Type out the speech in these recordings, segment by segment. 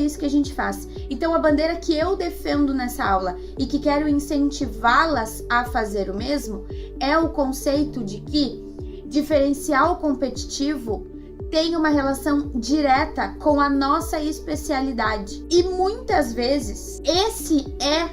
isso que a gente faz. Então a bandeira que eu defendo nessa aula e que quero incentivá-las a fazer o mesmo é o conceito de que diferencial competitivo tem uma relação direta com a nossa especialidade. E muitas vezes esse é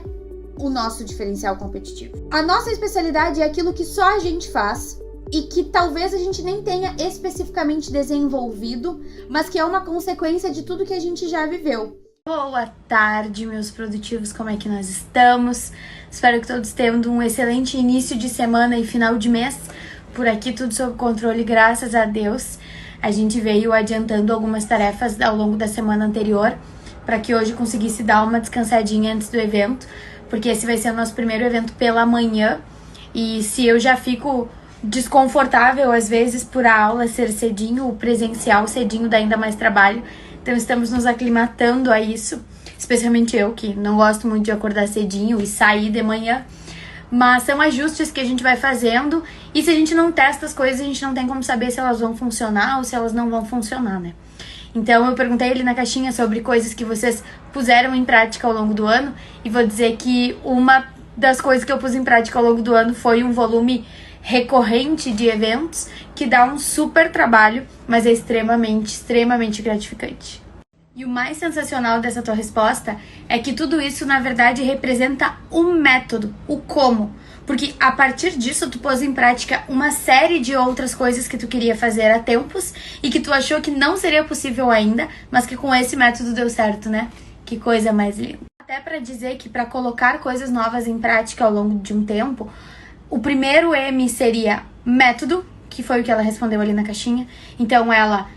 o nosso diferencial competitivo. A nossa especialidade é aquilo que só a gente faz e que talvez a gente nem tenha especificamente desenvolvido, mas que é uma consequência de tudo que a gente já viveu. Boa tarde, meus produtivos, como é que nós estamos? Espero que todos tenham um excelente início de semana e final de mês. Por aqui tudo sob controle, graças a Deus. A gente veio adiantando algumas tarefas ao longo da semana anterior para que hoje conseguisse dar uma descansadinha antes do evento, porque esse vai ser o nosso primeiro evento pela manhã. E se eu já fico desconfortável às vezes por a aula ser cedinho, o presencial cedinho dá ainda mais trabalho. Então estamos nos aclimatando a isso, especialmente eu que não gosto muito de acordar cedinho e sair de manhã. Mas são ajustes que a gente vai fazendo e se a gente não testa as coisas, a gente não tem como saber se elas vão funcionar ou se elas não vão funcionar, né? Então eu perguntei ali na caixinha sobre coisas que vocês puseram em prática ao longo do ano e vou dizer que uma das coisas que eu pus em prática ao longo do ano foi um volume recorrente de eventos que dá um super trabalho, mas é extremamente gratificante. E o mais sensacional dessa tua resposta é que tudo isso, na verdade, representa um método, o como. Porque a partir disso, tu pôs em prática uma série de outras coisas que tu queria fazer há tempos e que tu achou que não seria possível ainda, mas que com esse método deu certo, né? Que coisa mais linda. Até para dizer que para colocar coisas novas em prática ao longo de um tempo, o primeiro M seria método, que foi o que ela respondeu ali na caixinha. Então ela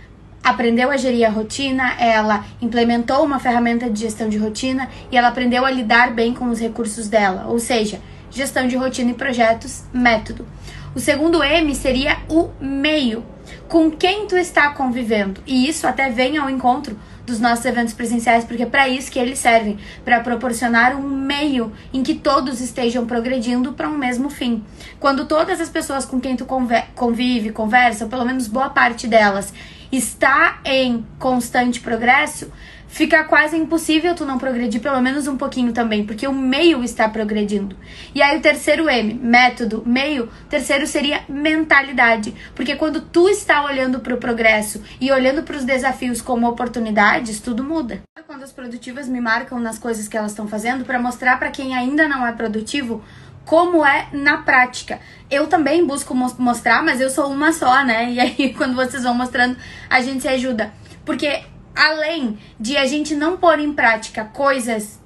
aprendeu a gerir a rotina, ela implementou uma ferramenta de gestão de rotina e ela aprendeu a lidar bem com os recursos dela, ou seja, gestão de rotina e projetos, método. O segundo M seria o meio, com quem tu está convivendo, e isso até vem ao encontro dos nossos eventos presenciais, porque é para isso que eles servem, para proporcionar um meio em que todos estejam progredindo para um mesmo fim. Quando todas as pessoas com quem tu convive, conversa, ou pelo menos boa parte delas, está em constante progresso, fica quase impossível tu não progredir pelo menos um pouquinho também, porque o meio está progredindo. E aí o terceiro M, método, meio, terceiro seria mentalidade, porque quando tu está olhando para o progresso e olhando para os desafios como oportunidades, tudo muda. Quando as produtivas me marcam nas coisas que elas estão fazendo para mostrar para quem ainda não é produtivo como é na prática. Eu também busco mostrar, mas eu sou uma só, né? E aí quando vocês vão mostrando, a gente se ajuda. Porque além de a gente não pôr em prática coisas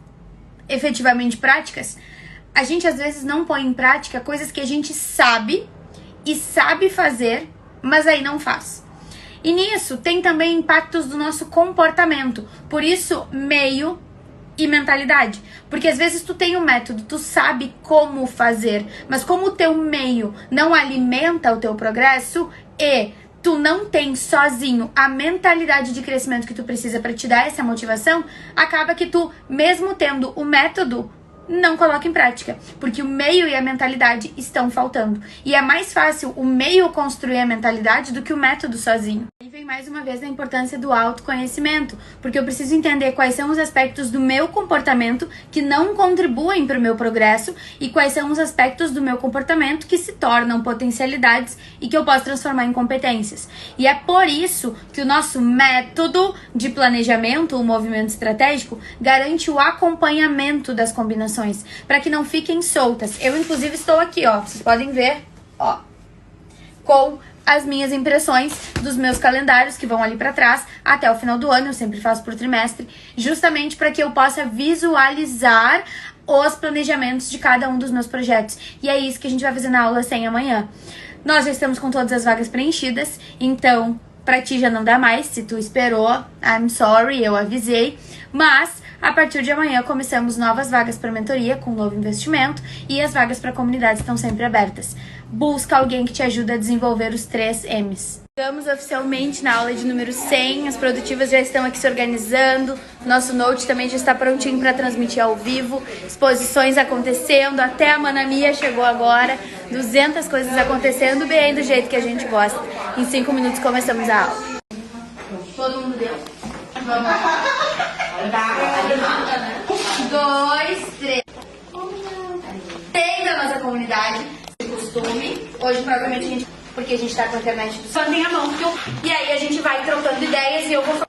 efetivamente práticas, a gente às vezes não põe em prática coisas que a gente sabe e sabe fazer, mas aí não faz. E nisso tem também impactos do nosso comportamento. Por isso, meio e mentalidade. Porque às vezes tu tem um método, tu sabe como fazer, mas como o teu meio não alimenta o teu progresso e tu não tem sozinho a mentalidade de crescimento que tu precisa para te dar essa motivação, acaba que tu, mesmo tendo o método, não coloca em prática, porque o meio e a mentalidade estão faltando. E é mais fácil o meio construir a mentalidade do que o método sozinho. E vem mais uma vez a importância do autoconhecimento, porque eu preciso entender quais são os aspectos do meu comportamento que não contribuem para o meu progresso e quais são os aspectos do meu comportamento que se tornam potencialidades e que eu posso transformar em competências. E é por isso que o nosso método de planejamento, o movimento estratégico, garante o acompanhamento das combinações, para que não fiquem soltas. Eu, inclusive, estou aqui, ó, vocês podem ver, ó, com as minhas impressões dos meus calendários que vão ali para trás até o final do ano. Eu sempre faço por trimestre, justamente para que eu possa visualizar os planejamentos de cada um dos meus projetos. E é isso que a gente vai fazer na aula 100 amanhã. Nós já estamos com todas as vagas preenchidas, então pra ti já não dá mais. Se tu esperou, I'm sorry, eu avisei, mas a partir de amanhã começamos novas vagas para mentoria com novo investimento e as vagas para comunidade estão sempre abertas. Busca alguém que te ajude a desenvolver os 3 M's. Estamos oficialmente na aula de número 100, as produtivas já estão aqui se organizando, nosso note também já está prontinho para transmitir ao vivo, exposições acontecendo, até a Manamia chegou agora, 200 coisas acontecendo bem do jeito que a gente gosta. Em 5 minutos começamos a aula. Todo mundo deu? Vamos lá. 2, 3. Tem da nossa comunidade, de costume. Hoje, provavelmente, porque a gente tá com a internet do só tem a mão. E aí a gente vai trocando ideias e eu vou falar.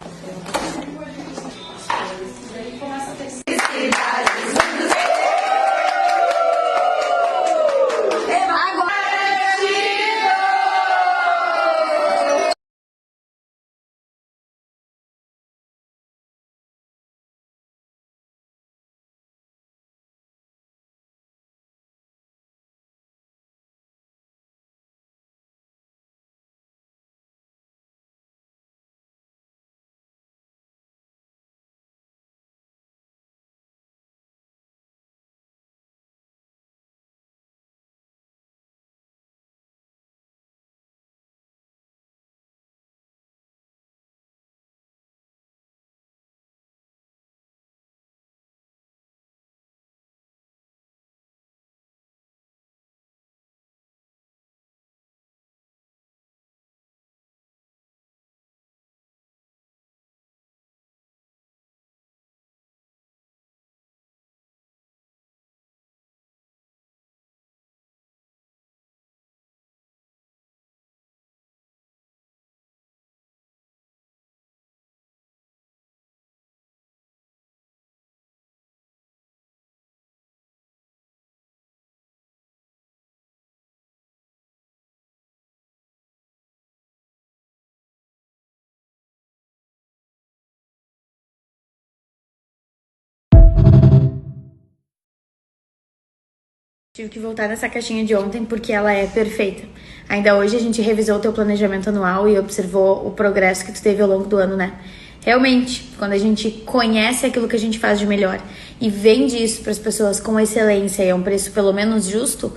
Tive que voltar nessa caixinha de ontem porque ela é perfeita. Ainda hoje a gente revisou o teu planejamento anual e observou o progresso que tu teve ao longo do ano, né? Realmente, quando a gente conhece aquilo que a gente faz de melhor e vende isso para as pessoas com excelência e a um preço pelo menos justo,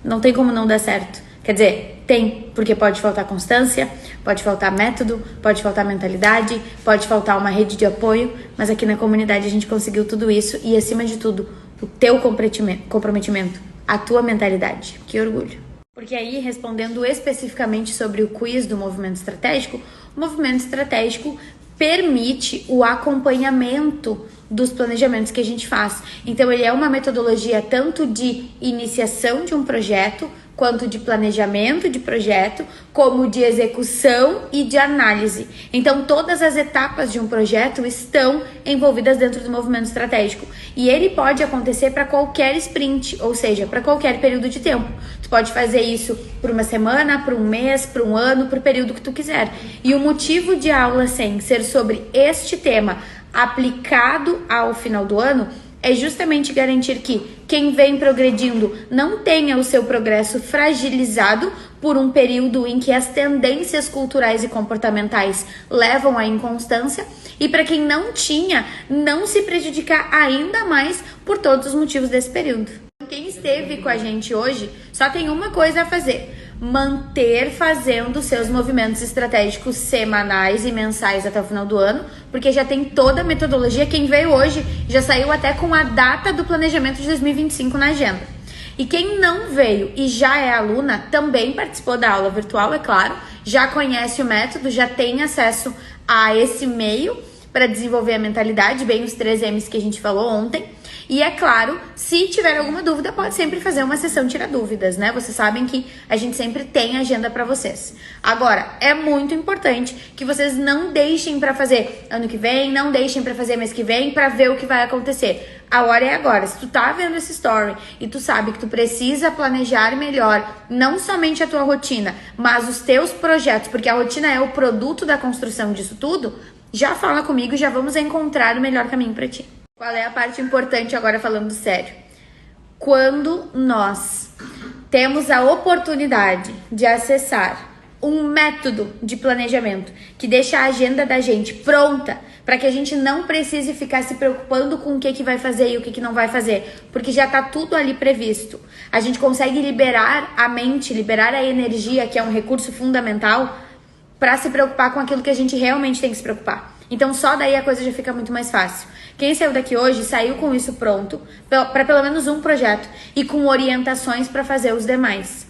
não tem como não dar certo. Quer dizer, tem, porque pode faltar constância, pode faltar método, pode faltar mentalidade, pode faltar uma rede de apoio, mas aqui na comunidade a gente conseguiu tudo isso e, acima de tudo, o teu comprometimento, a tua mentalidade. Que orgulho. Porque aí, respondendo especificamente sobre o quiz do movimento estratégico, o movimento estratégico permite o acompanhamento dos planejamentos que a gente faz. Então, ele é uma metodologia tanto de iniciação de um projeto, quanto de planejamento de projeto, como de execução e de análise. Então, todas as etapas de um projeto estão envolvidas dentro do movimento estratégico. E ele pode acontecer para qualquer sprint, ou seja, para qualquer período de tempo. Tu pode fazer isso por uma semana, por um mês, por um ano, por o período que tu quiser. E o motivo de aula 100 ser sobre este tema aplicado ao final do ano é justamente garantir que quem vem progredindo não tenha o seu progresso fragilizado por um período em que as tendências culturais e comportamentais levam à inconstância, e para quem não tinha, não se prejudicar ainda mais por todos os motivos desse período. Quem esteve com a gente hoje só tem uma coisa a fazer: manter fazendo seus movimentos estratégicos semanais e mensais até o final do ano, porque já tem toda a metodologia. Quem veio hoje já saiu até com a data do planejamento de 2025 na agenda. E quem não veio e já é aluna, também participou da aula virtual, é claro, já conhece o método, já tem acesso a esse meio para desenvolver a mentalidade, bem os 3 M's que a gente falou ontem. E é claro, se tiver alguma dúvida, pode sempre fazer uma sessão Tira Dúvidas, né? Vocês sabem que a gente sempre tem agenda para vocês. Agora, é muito importante que vocês não deixem para fazer ano que vem, não deixem para fazer mês que vem, para ver o que vai acontecer. A hora é agora. Se tu tá vendo esse story e tu sabe que tu precisa planejar melhor, não somente a tua rotina, mas os teus projetos, porque a rotina é o produto da construção disso tudo, já fala comigo e já vamos encontrar o melhor caminho para ti. Qual é a parte importante agora, falando sério? Quando nós temos a oportunidade de acessar um método de planejamento que deixa a agenda da gente pronta para que a gente não precise ficar se preocupando com o que vai fazer e o que não vai fazer, porque já tá tudo ali previsto. A gente consegue liberar a mente, liberar a energia, que é um recurso fundamental, para se preocupar com aquilo que a gente realmente tem que se preocupar. Então só daí a coisa já fica muito mais fácil. Quem saiu daqui hoje saiu com isso pronto para pelo menos um projeto e com orientações para fazer os demais.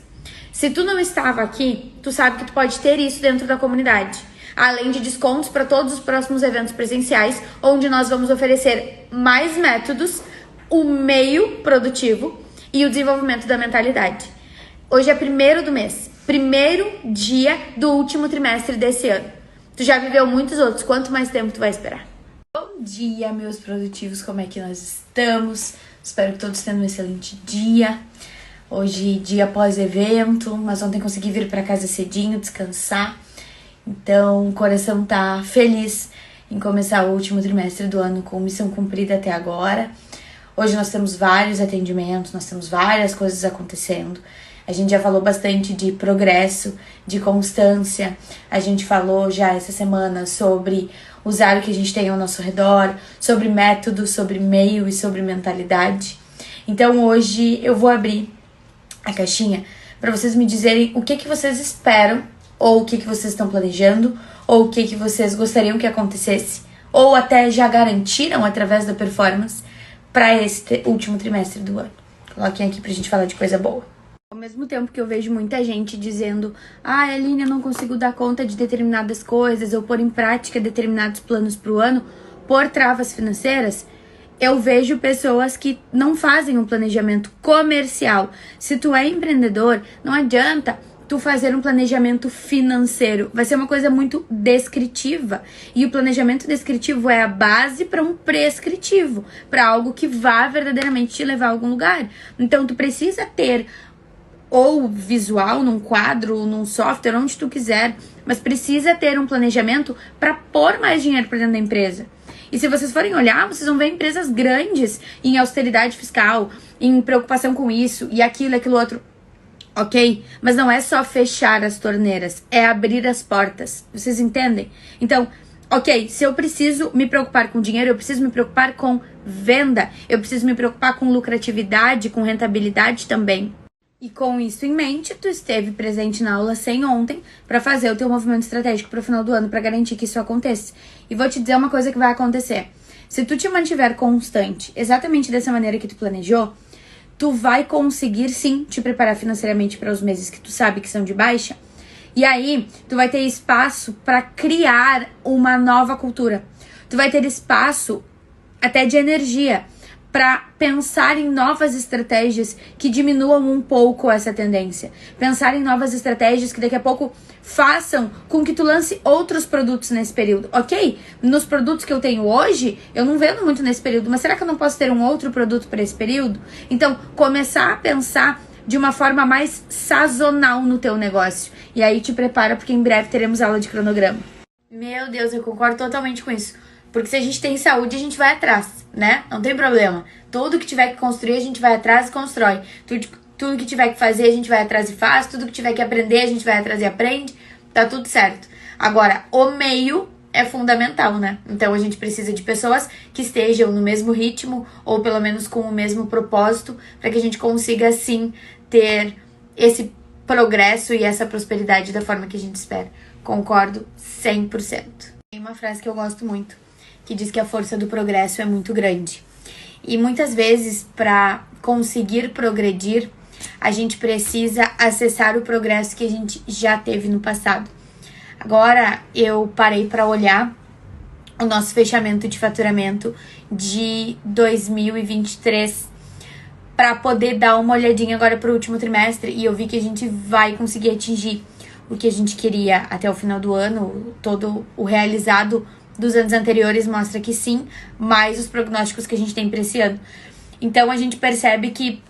Se tu não estava aqui, tu sabe que tu pode ter isso dentro da comunidade. além de descontos para todos os próximos eventos presenciais, onde nós vamos oferecer mais métodos, o meio produtivo e o desenvolvimento da mentalidade. Hoje é 1º do mês, primeiro dia do último trimestre desse ano. Tu já viveu muitos outros, quanto mais tempo tu vai esperar? Bom dia, meus produtivos, como é que nós estamos? Espero que todos tenham um excelente dia. Hoje, dia pós-evento, mas ontem consegui vir para casa cedinho, descansar. Então, o coração tá feliz em começar o último trimestre do ano com missão cumprida até agora. Hoje nós temos vários atendimentos, nós temos várias coisas acontecendo. A gente já falou bastante de progresso, de constância. A gente falou já essa semana sobre usar o que a gente tem ao nosso redor, sobre método, sobre meio e sobre mentalidade. Então hoje eu vou abrir a caixinha para vocês me dizerem o que vocês esperam, ou o que vocês estão planejando, ou o que vocês gostariam que acontecesse, ou até já garantiram através da performance para esse último trimestre do ano. Coloquem aqui pra gente falar de coisa boa. Ao mesmo tempo que eu vejo muita gente dizendo Aline, eu não consigo dar conta de determinadas coisas ou pôr em prática determinados planos pro ano por travas financeiras, eu vejo pessoas que não fazem um planejamento comercial. Se tu é empreendedor, não adianta tu fazer um planejamento financeiro. Vai ser uma coisa muito descritiva. E o planejamento descritivo é a base para um prescritivo, para algo que vá verdadeiramente te levar a algum lugar. Então tu precisa ter ou visual, num quadro, num software, onde tu quiser, mas precisa ter um planejamento para pôr mais dinheiro para dentro da empresa. E se vocês forem olhar, vocês vão ver empresas grandes em austeridade fiscal, em preocupação com isso e aquilo outro. Ok? Mas não é só fechar as torneiras, é abrir as portas. Vocês entendem? Então, ok, se eu preciso me preocupar com dinheiro, eu preciso me preocupar com venda, eu preciso me preocupar com lucratividade, com rentabilidade também. E com isso em mente, tu esteve presente na aula 100 ontem para fazer o teu movimento estratégico para o final do ano, para garantir que isso aconteça. E vou te dizer uma coisa que vai acontecer. Se tu te mantiver constante, exatamente dessa maneira que tu planejou, tu vai conseguir sim te preparar financeiramente para os meses que tu sabe que são de baixa. E aí, tu vai ter espaço para criar uma nova cultura. Tu vai ter espaço até de energia para pensar em novas estratégias que diminuam um pouco essa tendência. Pensar em novas estratégias que daqui a pouco façam com que tu lance outros produtos nesse período, ok? Nos produtos que eu tenho hoje, eu não vendo muito nesse período, mas será que eu não posso ter um outro produto para esse período? Então, começar a pensar de uma forma mais sazonal no teu negócio. E aí te prepara, porque em breve teremos aula de cronograma. Meu Deus, eu concordo totalmente com isso. Porque se a gente tem saúde, a gente vai atrás, né? Não tem problema. Tudo que tiver que construir, a gente vai atrás e constrói. Tudo que tiver que fazer, a gente vai atrás e faz. Tudo que tiver que aprender, a gente vai atrás e aprende. Tá tudo certo. Agora, o meio é fundamental, né? Então, a gente precisa de pessoas que estejam no mesmo ritmo ou pelo menos com o mesmo propósito para que a gente consiga, sim, ter esse progresso e essa prosperidade da forma que a gente espera. Concordo 100%. Tem uma frase que eu gosto muito, que diz que a força do progresso é muito grande. E muitas vezes, para conseguir progredir, a gente precisa acessar o progresso que a gente já teve no passado. Agora, eu parei para olhar o nosso fechamento de faturamento de 2023 para poder dar uma olhadinha agora para o último trimestre, e eu vi que a gente vai conseguir atingir o que a gente queria até o final do ano. Todo o realizado dos anos anteriores mostra que sim, mais os prognósticos que a gente tem para esse ano. Então a gente percebe que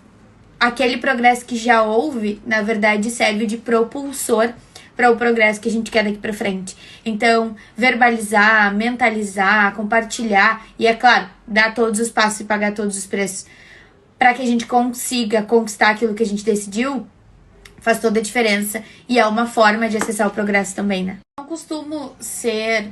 aquele progresso que já houve, na verdade, serve de propulsor para o progresso que a gente quer daqui para frente. Então, verbalizar, mentalizar, compartilhar e, é claro, dar todos os passos e pagar todos os preços para que a gente consiga conquistar aquilo que a gente decidiu, faz toda a diferença e é uma forma de acessar o progresso também, né? Eu não costumo ser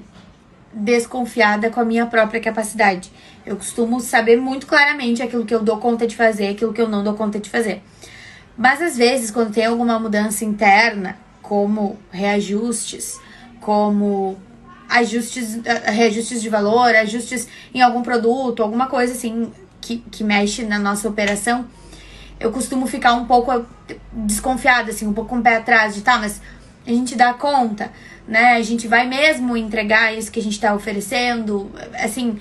desconfiada com a minha própria capacidade. Eu costumo saber muito claramente aquilo que eu dou conta de fazer, aquilo que eu não dou conta de fazer. Mas às vezes, quando tem alguma mudança interna, como reajustes, como reajustes de valor, ajustes em algum produto, alguma coisa assim que mexe na nossa operação, eu costumo ficar um pouco desconfiada, assim, um pouco com o pé atrás de mas A gente dá conta, né? A gente vai mesmo entregar isso que a gente tá oferecendo, assim,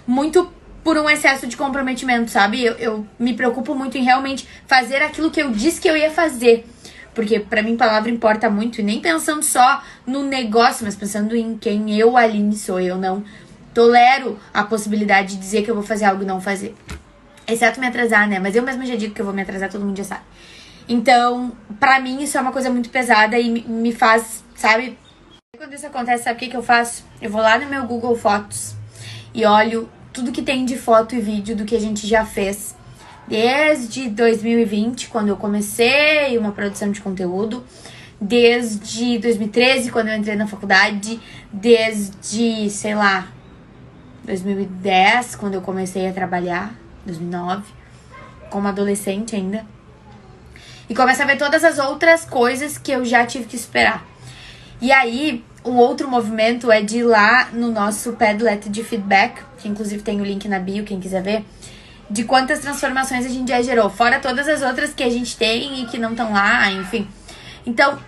muito por um excesso de comprometimento, sabe? Eu me preocupo muito em realmente fazer aquilo que eu disse que eu ia fazer. Porque pra mim palavra importa muito, e nem pensando só no negócio, mas pensando em quem eu, Aline, sou. Eu não tolero a possibilidade de dizer que eu vou fazer algo e não fazer. Exceto me atrasar, né? Mas eu mesma já digo que eu vou me atrasar, todo mundo já sabe. Então, pra mim, isso é uma coisa muito pesada e me faz, sabe? Quando isso acontece, sabe o que eu faço? Eu vou lá no meu Google Fotos e olho tudo que tem de foto e vídeo do que a gente já fez. Desde 2020, quando eu comecei uma produção de conteúdo. Desde 2013, quando eu entrei na faculdade. Desde, sei lá, 2010, quando eu comecei a trabalhar. 2009, como adolescente ainda. E começa a ver todas as outras coisas que eu já tive que esperar. E aí, um outro movimento é de ir lá no nosso Padlet de feedback, que inclusive tem o link na bio, quem quiser ver, de quantas transformações a gente já gerou, fora todas as outras que a gente tem e que não estão lá, enfim. Então,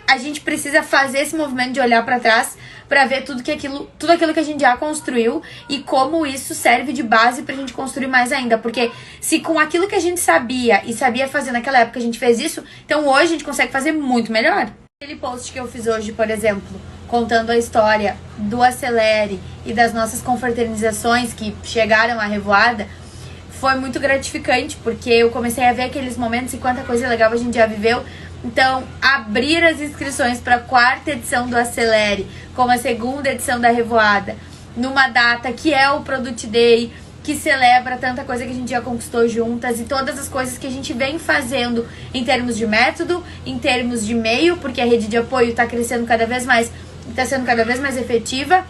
a gente precisa fazer esse movimento de olhar pra trás pra ver tudo aquilo que a gente já construiu e como isso serve de base pra gente construir mais ainda. Porque se com aquilo que a gente sabia e sabia fazer naquela época a gente fez isso, então hoje a gente consegue fazer muito melhor. Aquele post que eu fiz hoje, por exemplo, contando a história do Acelere e das nossas confraternizações que chegaram à Revoada, foi muito gratificante, porque eu comecei a ver aqueles momentos e quanta coisa legal a gente já viveu. Então, abrir as inscrições para a 4ª edição do Acelere, como a 2ª edição da Revoada, numa data que é o Product Day, que celebra tanta coisa que a gente já conquistou juntas e todas as coisas que a gente vem fazendo em termos de método, em termos de meio, porque a rede de apoio está crescendo cada vez mais, está sendo cada vez mais efetiva,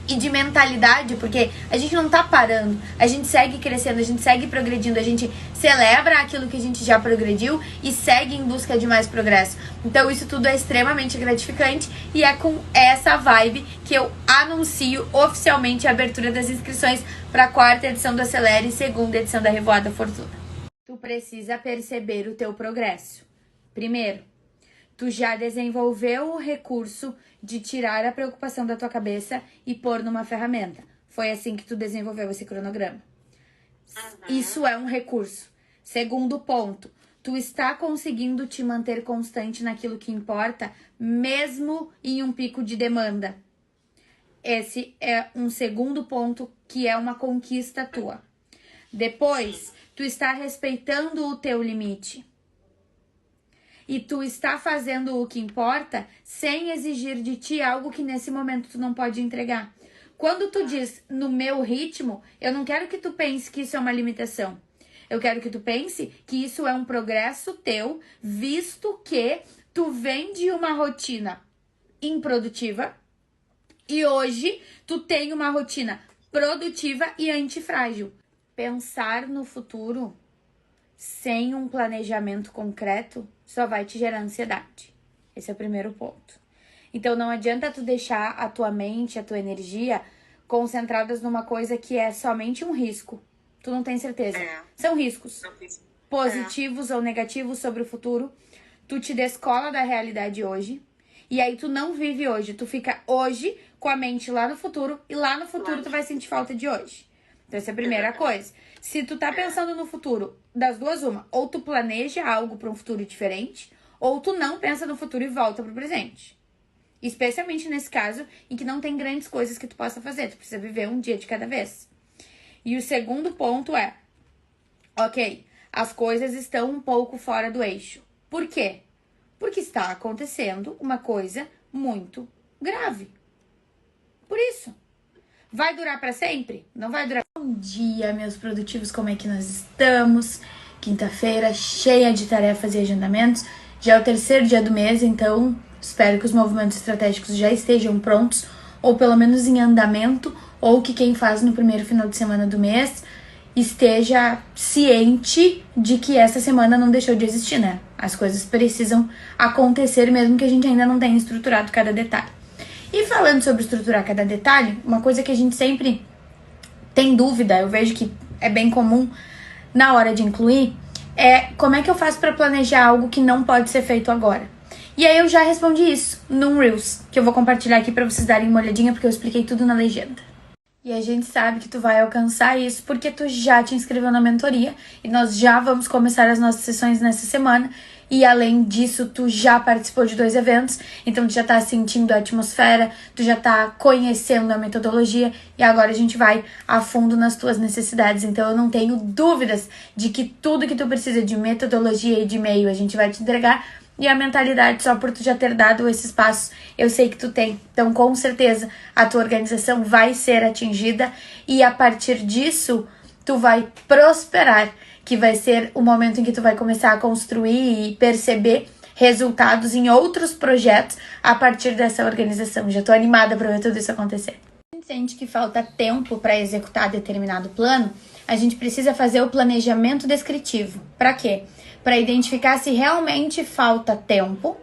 e de mentalidade, porque a gente não tá parando, a gente segue crescendo, a gente segue progredindo, a gente celebra aquilo que a gente já progrediu e segue em busca de mais progresso. Então isso tudo é extremamente gratificante e é com essa vibe que eu anuncio oficialmente a abertura das inscrições para a 4ª edição do Acelere e 2ª edição da Revoada Fortuna. Tu precisa perceber o teu progresso. Primeiro, tu já desenvolveu o recurso de tirar a preocupação da tua cabeça e pôr numa ferramenta. Foi assim que tu desenvolveu esse cronograma. Isso é um recurso. Segundo ponto, tu está conseguindo te manter constante naquilo que importa, mesmo em um pico de demanda. Esse é um segundo ponto que é uma conquista tua. Depois, tu está respeitando o teu limite. E tu está fazendo o que importa sem exigir de ti algo que nesse momento tu não pode entregar. Quando tu diz no meu ritmo, eu não quero que tu pense que isso é uma limitação. Eu quero que tu pense que isso é um progresso teu, visto que tu vem de uma rotina improdutiva e hoje tu tem uma rotina produtiva e antifrágil. Pensar no futuro sem um planejamento concreto só vai te gerar ansiedade. Esse é o primeiro ponto. Então não adianta tu deixar a tua mente, a tua energia concentradas numa coisa que é somente um risco. Tu não tem certeza. São riscos positivos ou negativos sobre o futuro. Tu te descola da realidade hoje. E aí tu não vive hoje. Tu fica hoje com a mente lá no futuro. E lá no futuro tu vai sentir falta de hoje. Então essa é a primeira coisa. Se tu tá pensando no futuro, das duas uma, ou tu planeja algo para um futuro diferente, ou tu não pensa no futuro e volta pro presente. Especialmente nesse caso em que não tem grandes coisas que tu possa fazer, tu precisa viver um dia de cada vez. E o segundo ponto é, ok, as coisas estão um pouco fora do eixo. Por quê? Porque está acontecendo uma coisa muito grave. Por isso. Vai durar para sempre? Não vai durar. Bom dia, meus produtivos, como é que nós estamos? Quinta-feira, cheia de tarefas e agendamentos. Já é o 3º dia do mês, então espero que os movimentos estratégicos já estejam prontos, ou pelo menos em andamento, ou que quem faz no primeiro final de semana do mês esteja ciente de que essa semana não deixou de existir, né? As coisas precisam acontecer mesmo que a gente ainda não tenha estruturado cada detalhe. E falando sobre estruturar cada detalhe, uma coisa que a gente sempre tem dúvida, eu vejo que é bem comum na hora de incluir, é como é que eu faço para planejar algo que não pode ser feito agora. E aí eu já respondi isso num Reels, que eu vou compartilhar aqui pra vocês darem uma olhadinha, porque eu expliquei tudo na legenda. E a gente sabe que tu vai alcançar isso porque tu já te inscreveu na mentoria e nós já vamos começar as nossas sessões nessa semana. E além disso, tu já participou de 2 eventos, então tu já tá sentindo a atmosfera, tu já tá conhecendo a metodologia e agora a gente vai a fundo nas tuas necessidades. Então eu não tenho dúvidas de que tudo que tu precisa de metodologia e de meio a gente vai te entregar. E a mentalidade, só por tu já ter dado esses passos, eu sei que tu tem. Então, com certeza, a tua organização vai ser atingida e a partir disso, tu vai prosperar, que vai ser o momento em que tu vai começar a construir e perceber resultados em outros projetos a partir dessa organização. Já tô animada para ver tudo isso acontecer. A gente sente que falta tempo para executar determinado plano, a gente precisa fazer o planejamento descritivo. Para quê? Para identificar se realmente falta tempo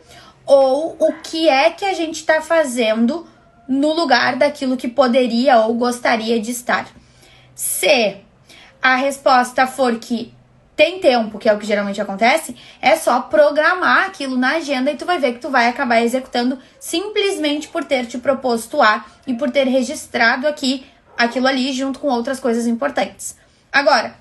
ou o que é que a gente está fazendo no lugar daquilo que poderia ou gostaria de estar. Se a resposta for que tem tempo, que é o que geralmente acontece, é só programar aquilo na agenda e tu vai ver que tu vai acabar executando simplesmente por ter te proposto A e por ter registrado aqui aquilo ali junto com outras coisas importantes. Agora,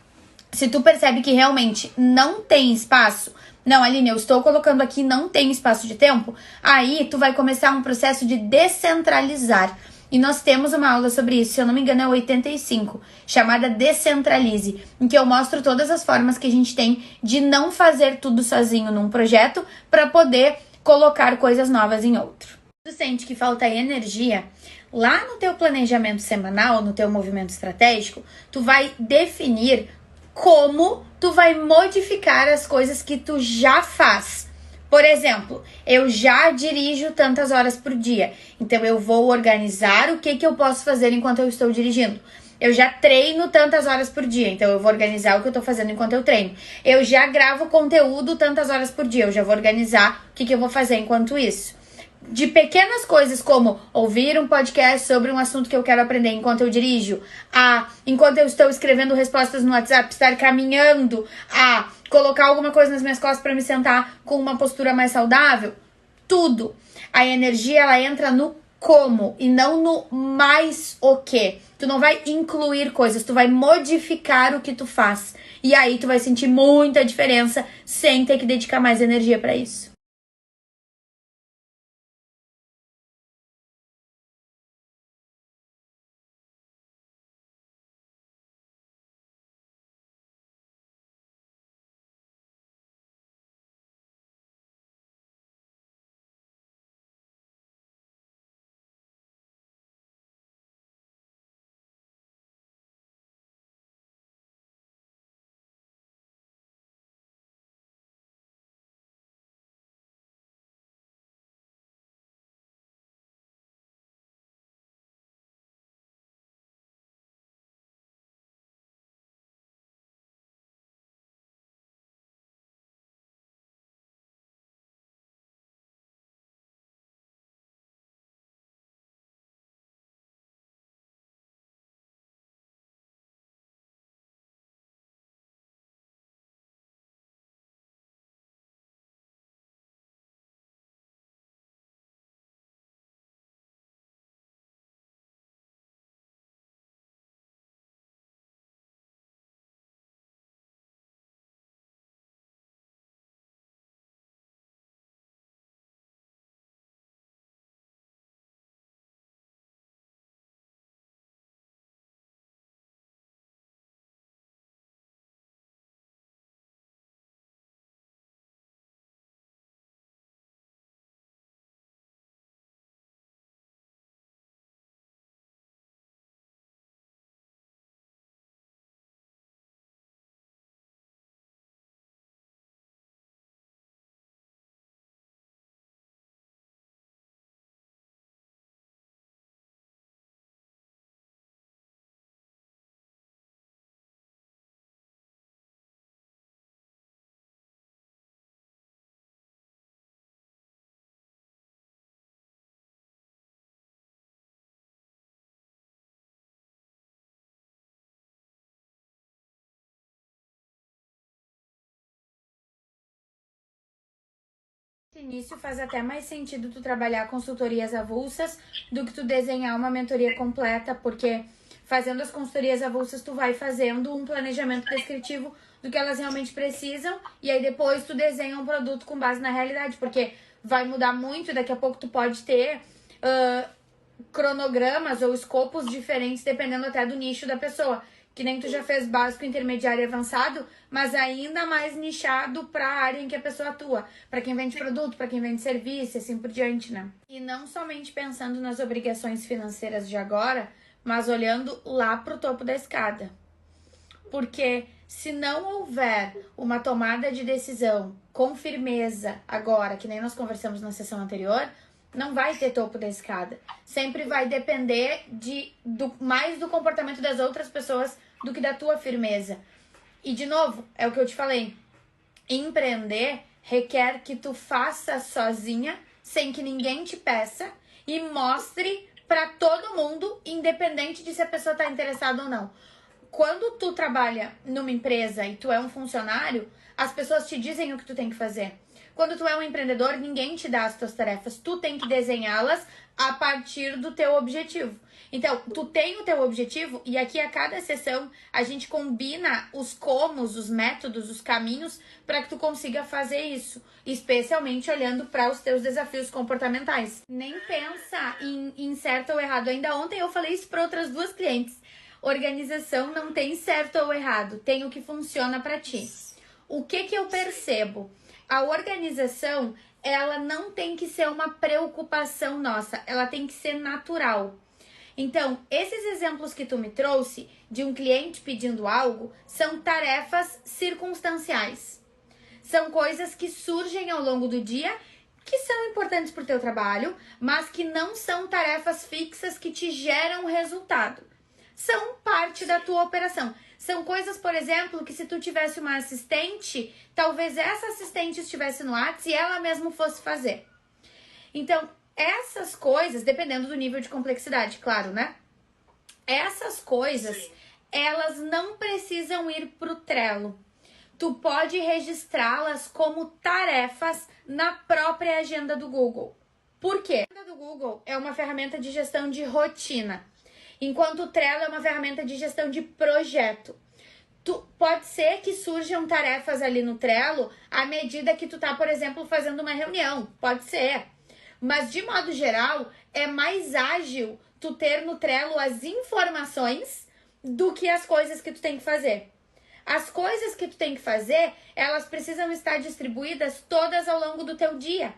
se tu percebe que realmente não tem espaço, não, Aline, eu estou colocando aqui, não tem espaço de tempo, aí tu vai começar um processo de descentralizar. E nós temos uma aula sobre isso, se eu não me engano é 85, chamada Descentralize, em que eu mostro todas as formas que a gente tem de não fazer tudo sozinho num projeto para poder colocar coisas novas em outro. Tu sente que falta energia? Lá no teu planejamento semanal, no teu movimento estratégico, tu vai definir como tu vai modificar as coisas que tu já faz. Por exemplo, eu já dirijo tantas horas por dia, então eu vou organizar o que eu posso fazer enquanto eu estou dirigindo. Eu já treino tantas horas por dia, então eu vou organizar o que eu tô fazendo enquanto eu treino. Eu já gravo conteúdo tantas horas por dia, eu já vou organizar o que eu vou fazer enquanto isso. De pequenas coisas como ouvir um podcast sobre um assunto que eu quero aprender enquanto eu dirijo, enquanto eu estou escrevendo respostas no WhatsApp, estar caminhando, colocar alguma coisa nas minhas costas para me sentar com uma postura mais saudável, tudo. A energia, ela entra no como e não no mais o que. Tu não vai incluir coisas, tu vai modificar o que tu faz. E aí tu vai sentir muita diferença sem ter que dedicar mais energia para isso. No início faz até mais sentido tu trabalhar consultorias avulsas do que tu desenhar uma mentoria completa, porque fazendo as consultorias avulsas tu vai fazendo um planejamento descritivo do que elas realmente precisam e aí depois tu desenha um produto com base na realidade, porque vai mudar muito, daqui a pouco tu pode ter cronogramas ou escopos diferentes dependendo até do nicho da pessoa. Que nem tu já fez básico, intermediário e avançado, mas ainda mais nichado para a área em que a pessoa atua. Para quem vende produto, para quem vende serviço, assim por diante, né? E não somente pensando nas obrigações financeiras de agora, mas olhando lá pro topo da escada. Porque se não houver uma tomada de decisão com firmeza agora, que nem nós conversamos na sessão anterior, não vai ter topo da escada. Sempre vai depender mais do comportamento das outras pessoas do que da tua firmeza. E, de novo, é o que eu te falei. Empreender requer que tu faça sozinha, sem que ninguém te peça, e mostre para todo mundo, independente de se a pessoa tá interessada ou não. Quando tu trabalha numa empresa e tu é um funcionário, as pessoas te dizem o que tu tem que fazer. Quando tu é um empreendedor, ninguém te dá as tuas tarefas. Tu tem que desenhá-las a partir do teu objetivo. Então, tu tem o teu objetivo e aqui a cada sessão a gente combina os comos, os métodos, os caminhos para que tu consiga fazer isso. Especialmente olhando para os teus desafios comportamentais. Nem pensa em certo ou errado. Ainda ontem eu falei isso para outras duas clientes. Organização não tem certo ou errado. Tem o que funciona para ti. O que eu percebo? A organização, ela não tem que ser uma preocupação nossa, ela tem que ser natural. Então, esses exemplos que tu me trouxe de um cliente pedindo algo são tarefas circunstanciais. São coisas que surgem ao longo do dia, que são importantes para o teu trabalho, mas que não são tarefas fixas que te geram resultado. São parte da tua operação. São coisas, por exemplo, que se tu tivesse uma assistente, talvez essa assistente estivesse no WhatsApp e ela mesma fosse fazer. Então, essas coisas, dependendo do nível de complexidade, claro, né? Essas coisas, elas não precisam ir pro Trello. Tu pode registrá-las como tarefas na própria agenda do Google. Por quê? A agenda do Google é uma ferramenta de gestão de rotina. Enquanto o Trello é uma ferramenta de gestão de projeto. Pode ser que surjam tarefas ali no Trello à medida que tu tá, por exemplo, fazendo uma reunião. Pode ser. Mas, de modo geral, é mais ágil tu ter no Trello as informações do que as coisas que tu tem que fazer. As coisas que tu tem que fazer, elas precisam estar distribuídas todas ao longo do teu dia.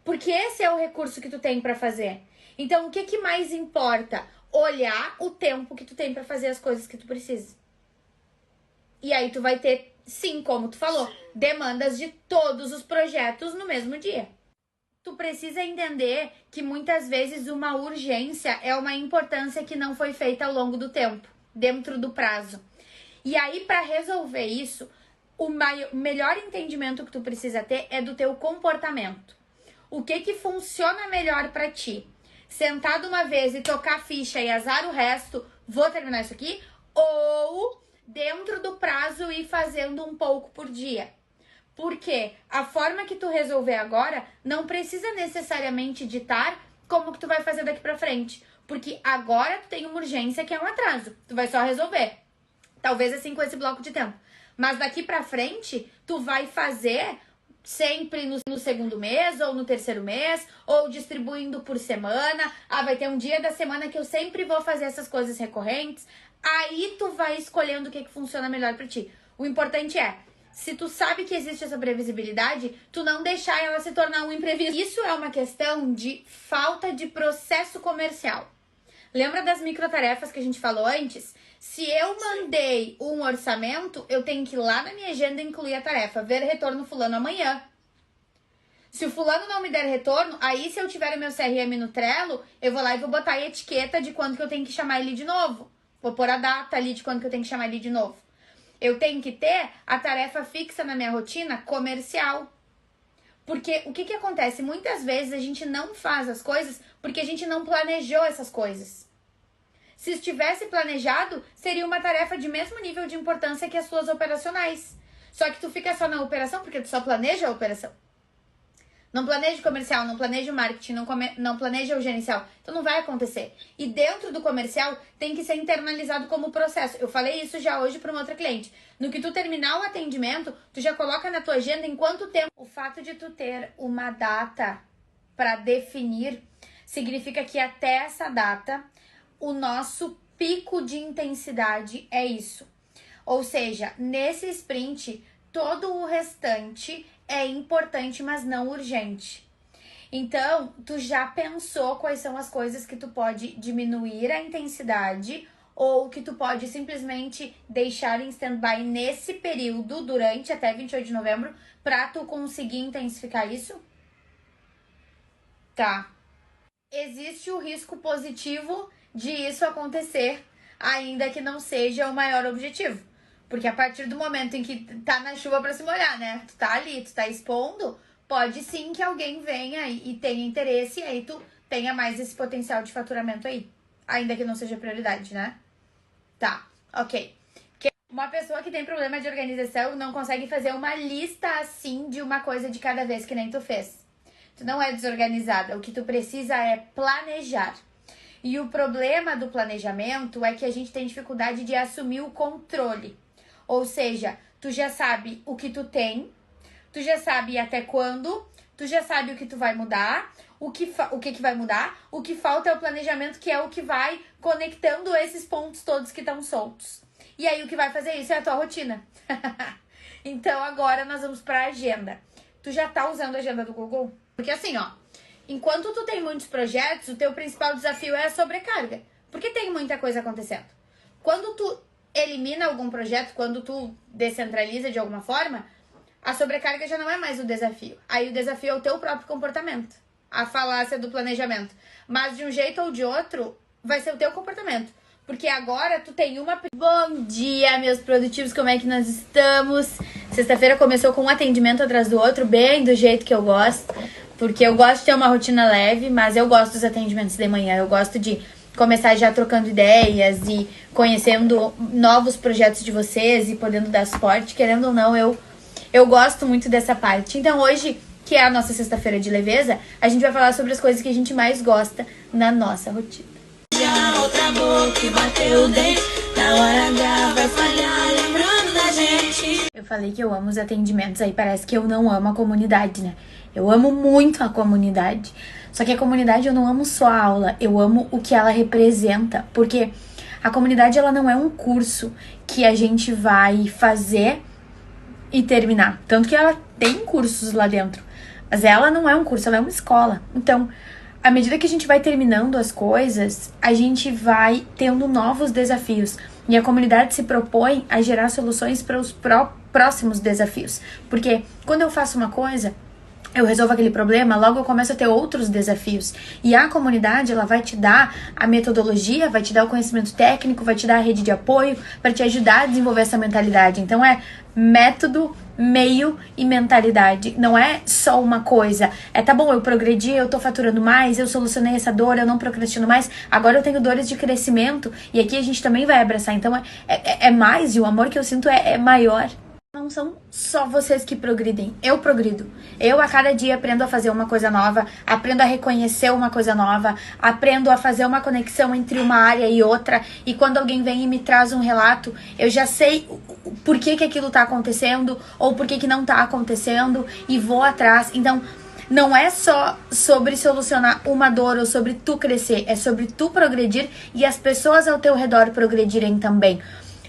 Porque esse é o recurso que tu tem para fazer. Então, o que mais importa? Olhar o tempo que tu tem para fazer as coisas que tu precisa. E aí tu vai ter, sim, como tu falou, demandas de todos os projetos no mesmo dia. Tu precisa entender que muitas vezes uma urgência é uma importância que não foi feita ao longo do tempo, dentro do prazo. E aí, para resolver isso, o melhor entendimento que tu precisa ter é do teu comportamento. O que funciona melhor para ti? Sentar de uma vez e tocar ficha e azar o resto, vou terminar isso aqui, ou dentro do prazo ir fazendo um pouco por dia. Porque a forma que tu resolver agora não precisa necessariamente ditar como que tu vai fazer daqui pra frente. Porque agora tu tem uma urgência que é um atraso, tu vai só resolver. Talvez assim com esse bloco de tempo. Mas daqui pra frente, tu vai fazer sempre no segundo mês, ou no terceiro mês, ou distribuindo por semana. Ah, vai ter um dia da semana que eu sempre vou fazer essas coisas recorrentes. Aí tu vai escolhendo o que funciona melhor pra ti. O importante é, se tu sabe que existe essa previsibilidade, tu não deixar ela se tornar um imprevisto. Isso é uma questão de falta de processo comercial. Lembra das microtarefas que a gente falou antes? Se eu mandei um orçamento, eu tenho que ir lá na minha agenda incluir a tarefa, ver retorno fulano amanhã. Se o fulano não me der retorno, aí se eu tiver o meu CRM no Trello, eu vou lá e vou botar a etiqueta de quando que eu tenho que chamar ele de novo. Vou pôr a data ali de quando que eu tenho que chamar ele de novo. Eu tenho que ter a tarefa fixa na minha rotina comercial. Porque o que acontece? Muitas vezes a gente não faz as coisas porque a gente não planejou essas coisas. Se estivesse planejado, seria uma tarefa de mesmo nível de importância que as suas operacionais. Só que tu fica só na operação porque tu só planeja a operação. Não planeja o comercial, não planeja o marketing, não planeja o gerencial. Então não vai acontecer. E dentro do comercial tem que ser internalizado como processo. Eu falei isso já hoje para uma outra cliente. No que tu terminar o atendimento, tu já coloca na tua agenda em quanto tempo. O fato de tu ter uma data para definir significa que até essa data o nosso pico de intensidade é isso. Ou seja, nesse sprint, todo o restante é importante, mas não urgente. Então, tu já pensou quais são as coisas que tu pode diminuir a intensidade ou que tu pode simplesmente deixar em stand-by nesse período, durante até 28 de novembro, para tu conseguir intensificar isso? Tá. Existe o risco positivo de isso acontecer, ainda que não seja o maior objetivo. Porque a partir do momento em que tá na chuva pra se molhar, né? Tu tá ali, tu tá expondo, pode sim que alguém venha e tenha interesse e aí tu tenha mais esse potencial de faturamento aí. Ainda que não seja prioridade, né? Tá, ok. Porque uma pessoa que tem problema de organização não consegue fazer uma lista assim de uma coisa de cada vez que nem tu fez. Tu não é desorganizada, o que tu precisa é planejar. E o problema do planejamento é que a gente tem dificuldade de assumir o controle. Ou seja, tu já sabe o que tu tem, tu já sabe até quando, tu já sabe o que tu vai mudar, o que vai mudar, o que falta é o planejamento, que é o que vai conectando esses pontos todos que estão soltos. E aí o que vai fazer isso é a tua rotina. Então agora nós vamos para a agenda. Tu já tá usando a agenda do Google? Porque assim, ó, enquanto tu tem muitos projetos, o teu principal desafio é a sobrecarga. Porque tem muita coisa acontecendo. Quando tu elimina algum projeto, quando tu descentraliza de alguma forma, a sobrecarga já não é mais o desafio. Aí o desafio é o teu próprio comportamento. A falácia do planejamento. Mas de um jeito ou de outro, vai ser o teu comportamento. Porque agora tu tem uma... Bom dia, meus produtivos, como é que nós estamos? Sexta-feira começou com um atendimento atrás do outro, bem do jeito que eu gosto. Porque eu gosto de ter uma rotina leve, mas eu gosto dos atendimentos de manhã. Eu gosto de começar já trocando ideias e conhecendo novos projetos de vocês e podendo dar suporte. Querendo ou não, eu gosto muito dessa parte. Então hoje, que é a nossa sexta-feira de leveza, a gente vai falar sobre as coisas que a gente mais gosta na nossa rotina. Outra boca que bateu o dente, na hora H vai falhar, lembrando da gente. Eu falei que eu amo os atendimentos, aí parece que eu não amo a comunidade, né? Eu amo muito a comunidade. Só que a comunidade eu não amo só a aula, eu amo o que ela representa. Porque a comunidade ela não é um curso que a gente vai fazer e terminar. Tanto que ela tem cursos lá dentro. Mas ela não é um curso, ela é uma escola. Então, à medida que a gente vai terminando as coisas, a gente vai tendo novos desafios. E a comunidade se propõe a gerar soluções para os próximos desafios. Porque quando eu faço uma coisa, eu resolvo aquele problema, logo eu começo a ter outros desafios. E a comunidade, ela vai te dar a metodologia, vai te dar o conhecimento técnico, vai te dar a rede de apoio para te ajudar a desenvolver essa mentalidade. Então é método, meio e mentalidade. Não é só uma coisa. É, tá bom, eu progredi, eu tô faturando mais, eu solucionei essa dor, eu não procrastino mais, agora eu tenho dores de crescimento. E aqui a gente também vai abraçar. Então é mais, e o amor que eu sinto é maior. Não são só vocês que progridem, eu progrido. Eu a cada dia aprendo a fazer uma coisa nova, aprendo a reconhecer uma coisa nova, aprendo a fazer uma conexão entre uma área e outra. E quando alguém vem e me traz um relato, eu já sei por que aquilo tá acontecendo ou por que não tá acontecendo e vou atrás. Então, não é só sobre solucionar uma dor ou sobre tu crescer, é sobre tu progredir e as pessoas ao teu redor progredirem também.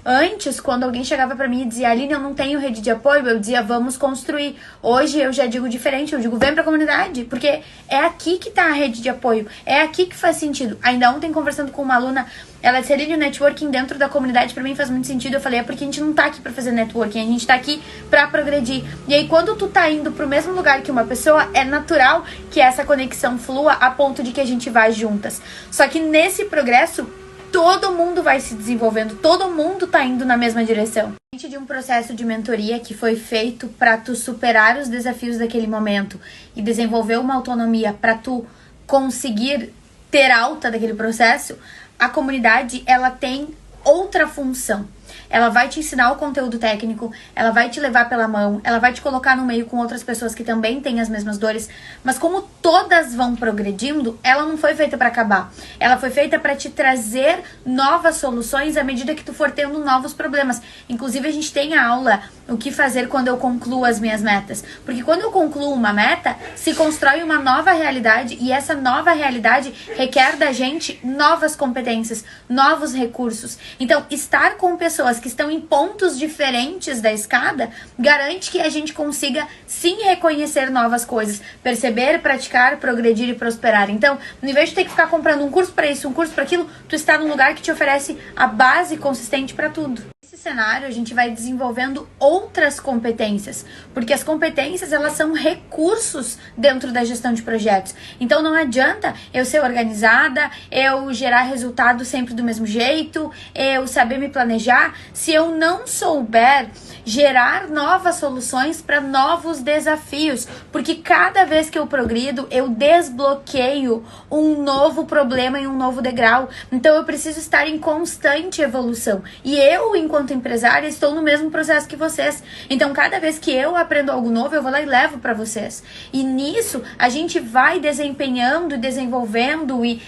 Antes, quando alguém chegava pra mim e dizia, Aline, eu não tenho rede de apoio, eu dizia, vamos construir. Hoje eu já digo diferente, eu digo, vem pra comunidade, porque é aqui que tá a rede de apoio, é aqui que faz sentido. Ainda ontem, conversando com uma aluna, ela disse, Aline, o networking dentro da comunidade pra mim faz muito sentido. Eu falei, é porque a gente não tá aqui pra fazer networking, a gente tá aqui pra progredir. E aí, quando tu tá indo pro mesmo lugar que uma pessoa, é natural que essa conexão flua a ponto de que a gente vá juntas. Só que nesse progresso, todo mundo vai se desenvolvendo, todo mundo tá indo na mesma direção. De um processo de mentoria que foi feito para tu superar os desafios daquele momento e desenvolver uma autonomia para tu conseguir ter alta daquele processo, a comunidade ela tem outra função. ela vai te ensinar o conteúdo técnico, ela vai te levar pela mão, ela vai te colocar no meio com outras pessoas que também têm as mesmas dores, mas como todas vão progredindo, ela não foi feita para acabar. Ela foi feita para te trazer novas soluções à medida que tu for tendo novos problemas. Inclusive, a gente tem a aula o que fazer quando eu concluo as minhas metas. Porque quando eu concluo uma meta, se constrói uma nova realidade e essa nova realidade requer da gente novas competências, novos recursos. Então, estar com pessoas que estão em pontos diferentes da escada garante que a gente consiga sim reconhecer novas coisas, perceber, praticar, progredir e prosperar. Então, ao invés de ter que ficar comprando um curso para isso, um curso para aquilo, tu está num lugar que te oferece a base consistente para tudo. Nesse cenário, a gente vai desenvolvendo outras competências, porque as competências, elas são recursos dentro da gestão de projetos. Então, não adianta eu ser organizada, eu gerar resultado sempre do mesmo jeito, eu saber me planejar, se eu não souber gerar novas soluções para novos desafios, porque cada vez que eu progrido, eu desbloqueio um novo problema em um novo degrau. Então, eu preciso estar em constante evolução. E eu, enquanto empresária, estou no mesmo processo que vocês. Então, cada vez que eu aprendo algo novo, eu vou lá e levo para vocês. E nisso, a gente vai desempenhando, desenvolvendo e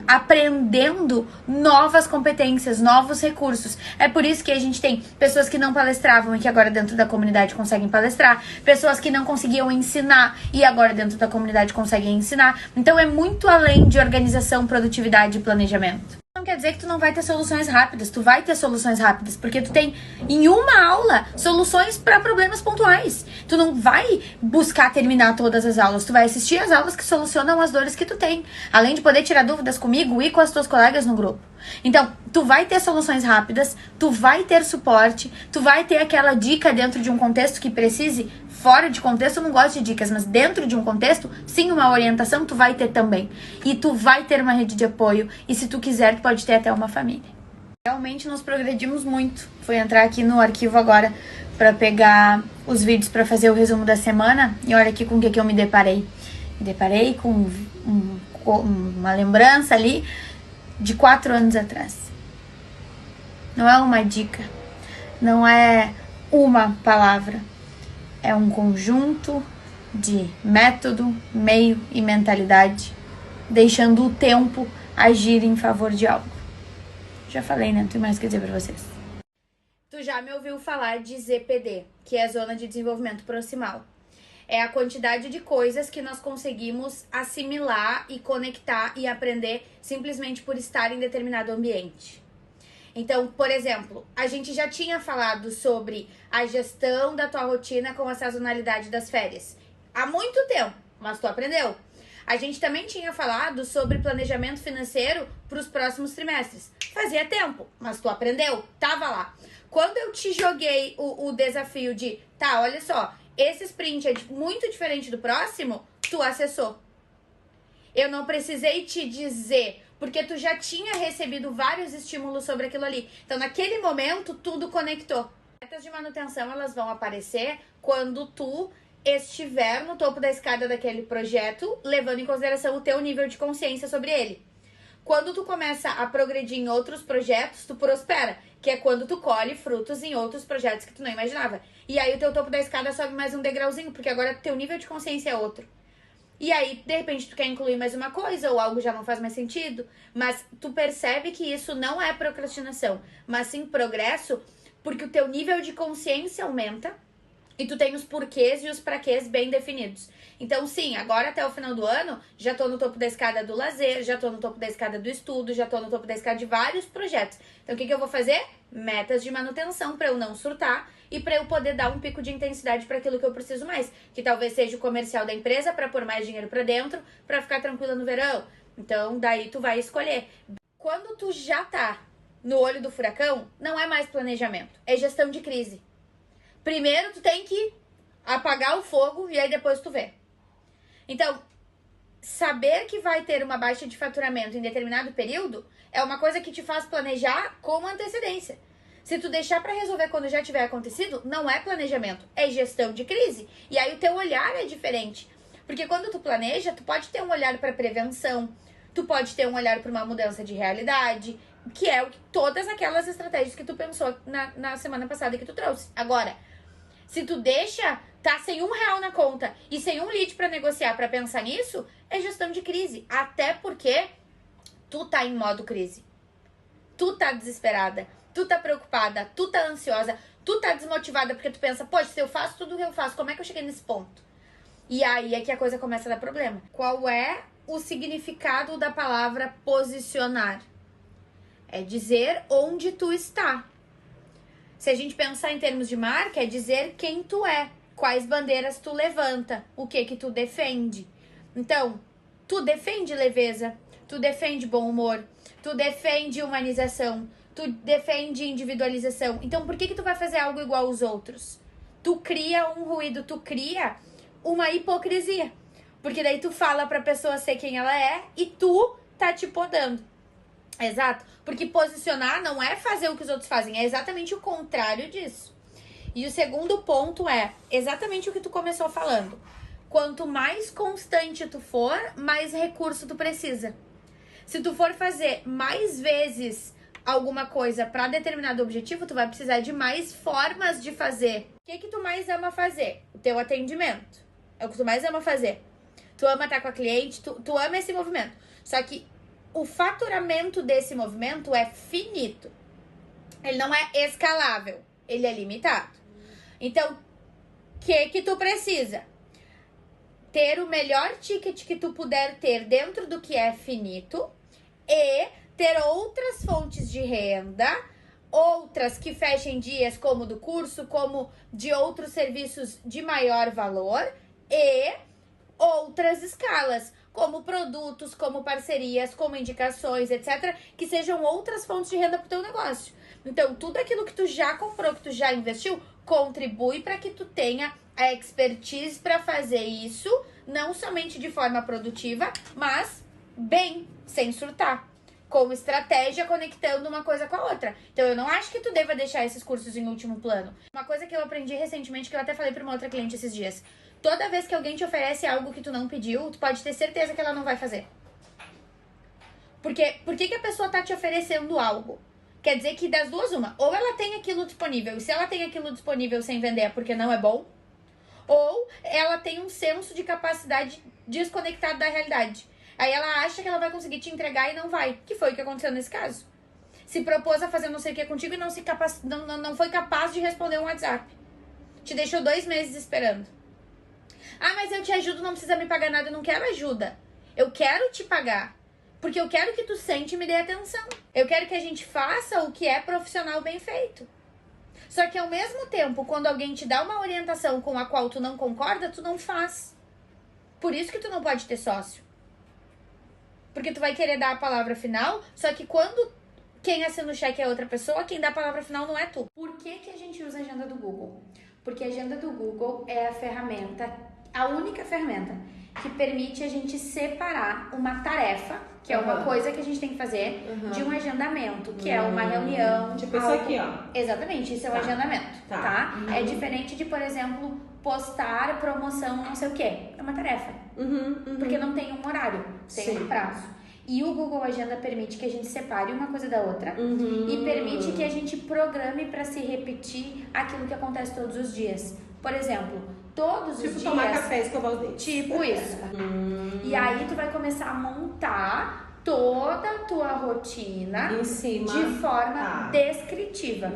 aprendendo novas competências, novos recursos. É por isso que a gente tem pessoas que não palestravam e que agora dentro da comunidade conseguem palestrar, pessoas que não conseguiam ensinar e agora dentro da comunidade conseguem ensinar. Então é muito além de organização, produtividade e planejamento. Não quer dizer que tu não vai ter soluções rápidas, tu vai ter soluções rápidas, porque tu tem em uma aula soluções para problemas pontuais. Tu não vai buscar terminar todas as aulas, tu vai assistir as aulas que solucionam as dores que tu tem, além de poder tirar dúvidas comigo e com as tuas colegas no grupo. Então, tu vai ter soluções rápidas, tu vai ter suporte, tu vai ter aquela dica dentro de um contexto que precise. Fora de contexto, eu não gosto de dicas, mas dentro de um contexto, sim, uma orientação tu vai ter também. E tu vai ter uma rede de apoio. E se tu quiser, tu pode ter até uma família. Realmente nós progredimos muito. Fui entrar aqui no arquivo agora para pegar os vídeos para fazer o resumo da semana. E olha aqui com o que eu me deparei. Me deparei com uma lembrança ali de 4 anos atrás. Não é uma dica. Não é uma palavra. É um conjunto de método, meio e mentalidade, deixando o tempo agir em favor de algo. Já falei, né? Não tenho mais o que dizer pra vocês. Tu já me ouviu falar de ZPD, que é a Zona de Desenvolvimento Proximal. É a quantidade de coisas que nós conseguimos assimilar e conectar e aprender simplesmente por estar em determinado ambiente. Então, por exemplo, a gente já tinha falado sobre a gestão da tua rotina com a sazonalidade das férias. Há muito tempo, mas tu aprendeu. A gente também tinha falado sobre planejamento financeiro para os próximos trimestres. Fazia tempo, mas tu aprendeu, tava lá. Quando eu te joguei o desafio de, tá, olha só, esse sprint é muito diferente do próximo, tu acessou. Eu não precisei te dizer, porque tu já tinha recebido vários estímulos sobre aquilo ali. Então, naquele momento, tudo conectou. Metas de manutenção, elas vão aparecer quando tu estiver no topo da escada daquele projeto, levando em consideração o teu nível de consciência sobre ele. Quando tu começa a progredir em outros projetos, tu prospera, que é quando tu colhe frutos em outros projetos que tu não imaginava. E aí o teu topo da escada sobe mais um degrauzinho, porque agora teu nível de consciência é outro. E aí, de repente, tu quer incluir mais uma coisa ou algo já não faz mais sentido, mas tu percebe que isso não é procrastinação, mas sim progresso, porque o teu nível de consciência aumenta e tu tem os porquês e os praquês bem definidos. Então, sim, agora até o final do ano, já tô no topo da escada do lazer, já tô no topo da escada do estudo, já tô no topo da escada de vários projetos. Então, o que eu vou fazer? Metas de manutenção para eu não surtar e para eu poder dar um pico de intensidade para aquilo que eu preciso mais, que talvez seja o comercial da empresa para pôr mais dinheiro para dentro, para ficar tranquila no verão. Então, daí tu vai escolher. Quando tu já tá no olho do furacão, não é mais planejamento, é gestão de crise. Primeiro tu tem que apagar o fogo e aí depois tu vê. Então, saber que vai ter uma baixa de faturamento em determinado período é uma coisa que te faz planejar com antecedência. Se tu deixar para resolver quando já tiver acontecido, não é planejamento, é gestão de crise. E aí o teu olhar é diferente. Porque quando tu planeja, tu pode ter um olhar para prevenção, tu pode ter um olhar para uma mudança de realidade, Que é todas aquelas estratégias que tu pensou na semana passada que tu trouxe. Agora, se tu deixa, tá sem R$1 na conta e sem um lead pra negociar pra pensar nisso, é gestão de crise. Até porque tu tá em modo crise. Tu tá desesperada, tu tá preocupada, tu tá ansiosa, tu tá desmotivada porque tu pensa, poxa, se eu faço tudo o que eu faço, como é que eu cheguei nesse ponto? E aí é que a coisa começa a dar problema. Qual é o significado da palavra posicionar? É dizer onde tu está. Se a gente pensar em termos de marca, é dizer quem tu é, quais bandeiras tu levanta, o que tu defende. Então, tu defende leveza, tu defende bom humor, tu defende humanização, tu defende individualização. Então, por que tu vai fazer algo igual aos outros? Tu cria um ruído, tu cria uma hipocrisia. Porque daí tu fala pra pessoa ser quem ela é e tu tá te podando. Exato. Porque posicionar não é fazer o que os outros fazem, é exatamente o contrário disso. E o segundo ponto é exatamente o que tu começou falando. Quanto mais constante tu for, mais recurso tu precisa. Se tu for fazer mais vezes alguma coisa para determinado objetivo, tu vai precisar de mais formas de fazer. O que tu mais ama fazer? O teu atendimento. É o que tu mais ama fazer. Tu ama estar com a cliente, tu ama esse movimento. Só que o faturamento desse movimento é finito. Ele não é escalável. Ele é limitado. Então, o que tu precisa? Ter o melhor ticket que tu puder ter dentro do que é finito e ter outras fontes de renda, outras que fechem dias como do curso, como de outros serviços de maior valor e outras escalas, como produtos, como parcerias, como indicações, etc., que sejam outras fontes de renda para o teu negócio. Então, tudo aquilo que tu já comprou, que tu já investiu, contribui para que tu tenha a expertise para fazer isso, não somente de forma produtiva, mas bem, sem surtar, com estratégia, conectando uma coisa com a outra. Então, eu não acho que tu deva deixar esses cursos em último plano. Uma coisa que eu aprendi recentemente, que eu até falei para uma outra cliente esses dias. Toda vez que alguém te oferece algo que tu não pediu, tu pode ter certeza que ela não vai fazer. Porque por que a pessoa tá te oferecendo algo? Quer dizer que das duas, uma. Ou ela tem aquilo disponível, e se ela tem aquilo disponível sem vender é porque não é bom. Ou ela tem um senso de capacidade desconectado da realidade. Aí ela acha que ela vai conseguir te entregar e não vai. Que foi o que aconteceu nesse caso. Se propôs a fazer não sei o que contigo e não foi capaz de responder um WhatsApp. Te deixou 2 meses esperando. Ah, mas eu te ajudo, não precisa me pagar nada. Eu não quero ajuda. Eu quero te pagar. Porque eu quero que tu sente e me dê atenção. Eu quero que a gente faça o que é profissional bem feito. Só que ao mesmo tempo, quando alguém te dá uma orientação com a qual tu não concorda, tu não faz. Por isso que tu não pode ter sócio. Porque tu vai querer dar a palavra final, só que quando quem assina o cheque é outra pessoa, quem dá a palavra final não é tu. Por que a gente usa a agenda do Google? Porque a agenda do Google é a ferramenta, a única ferramenta que permite a gente separar uma tarefa, que é uma coisa que a gente tem que fazer, de um agendamento, que é uma reunião. Tipo isso aqui, ó. Exatamente, isso é um agendamento, tá? É diferente de, por exemplo, postar promoção não sei o quê. É uma tarefa. Porque não tem um horário, tem um prazo. E o Google Agenda permite que a gente separe uma coisa da outra e permite que a gente programe para se repetir aquilo que acontece todos os dias. Por exemplo, todos os dias... Tipo tomar café e escovar os dentes. Tipo isso. E aí tu vai começar a montar toda a tua rotina em cima de forma descritiva.